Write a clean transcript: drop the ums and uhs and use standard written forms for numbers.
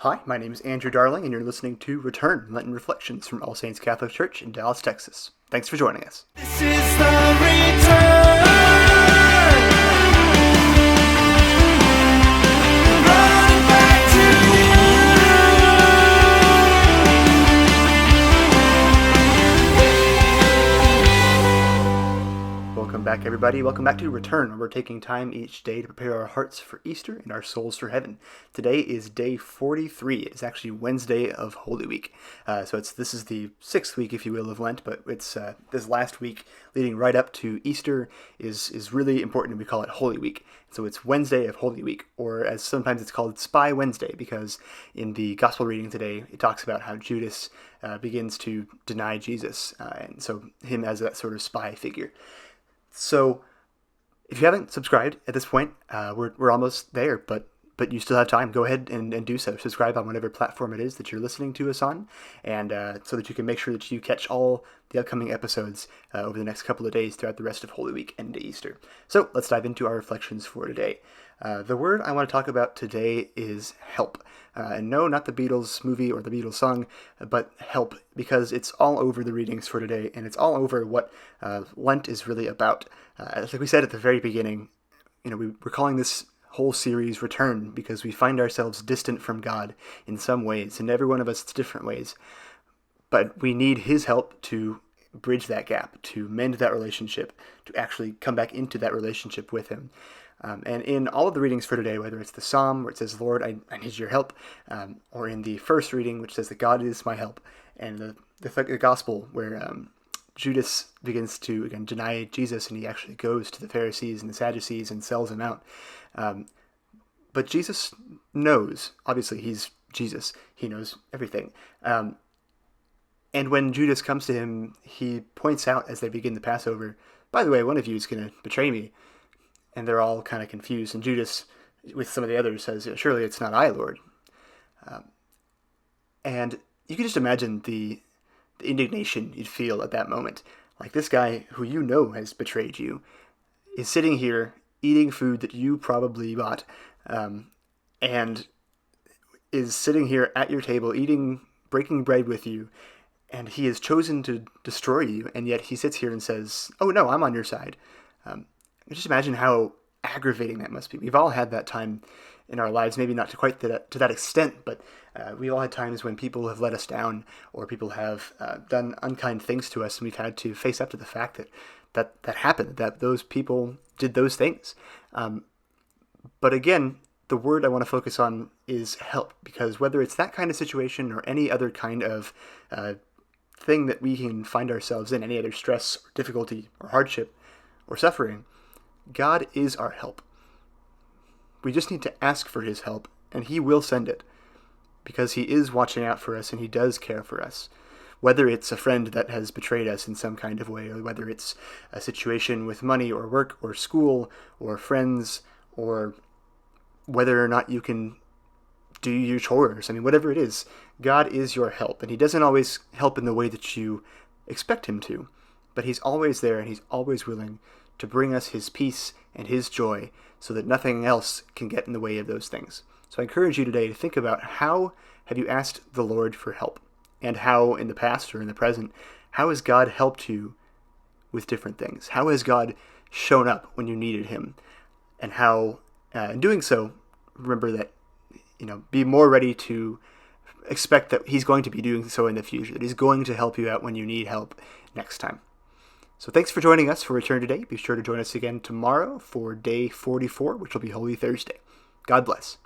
Hi, my name is Andrew Darling, and you're listening to Return Lenten Reflections from All Saints Catholic Church in Dallas, Texas. Thanks for joining us. This is the return. Running back to you. Welcome back, everybody. Welcome back to Return, where we're taking time each day to prepare our hearts for Easter and our souls for heaven. Today is day 43. It's actually Wednesday of Holy Week. This is the sixth week, if you will, of Lent, but it's this last week leading right up to Easter is really important, and we call it Holy Week. So it's Wednesday of Holy Week, or as sometimes it's called, Spy Wednesday, because in the Gospel reading today, it talks about how Judas begins to deny Jesus, and so him as that sort of spy figure. So, if you haven't subscribed at this point, we're almost there, but you still have time. Go ahead and do so. Subscribe on whatever platform it is that you're listening to us on, and so that you can make sure that you catch all the upcoming episodes over the next couple of days throughout the rest of Holy Week and into Easter. So, let's dive into our reflections for today. The word I want to talk about today is help. And no, not the Beatles movie or the Beatles song, but help, because it's all over the readings for today, and it's all over what Lent is really about. Like we said at the very beginning, we're calling this whole series Return because we find ourselves distant from God in some ways, and every one of us it's different ways. But we need His help to bridge that gap, to mend that relationship, to actually come back into that relationship with Him. And in all of the readings for today, whether it's the Psalm where it says, Lord, I need your help, or in the first reading which says that God is my help, and the Gospel where Judas begins to, again, deny Jesus, and he actually goes to the Pharisees and the Sadducees and sells him out. But Jesus knows, obviously he's Jesus, he knows everything. And when Judas comes to him, he points out as they begin the Passover, by the way, one of you is going to betray me. And they're all kind of confused. And Judas, with some of the others, says, surely it's not I, Lord. And you can just imagine the indignation you'd feel at that moment. Like, this guy who you know has betrayed you is sitting here eating food that you probably bought, and is sitting here at your table breaking bread with you, and he has chosen to destroy you, and yet he sits here and says, oh no, I'm on your side. Just imagine how aggravating that must be. We've all had that time in our lives, maybe not to quite to that extent, but we've all had times when people have let us down, or people have done unkind things to us, and we've had to face up to the fact that happened, that those people did those things. But again, the word I want to focus on is help, because whether it's that kind of situation or any other kind of thing that we can find ourselves in, any other stress or difficulty or hardship or suffering, God is our help. We just need to ask for His help, and He will send it, because He is watching out for us, and He does care for us. Whether it's a friend that has betrayed us in some kind of way, or whether it's a situation with money or work or school or friends, or whether or not you can do your chores. Whatever it is, God is your help, and He doesn't always help in the way that you expect Him to, but He's always there, and He's always willing to bring us His peace and His joy, so that nothing else can get in the way of those things. So I encourage you today to think about, how have you asked the Lord for help? And how, in the past or in the present, how has God helped you with different things? How has God shown up when you needed Him? And how, in doing so, remember that, be more ready to expect that He's going to be doing so in the future, that He's going to help you out when you need help next time. So thanks for joining us for Return today. Be sure to join us again tomorrow for day 44, which will be Holy Thursday. God bless.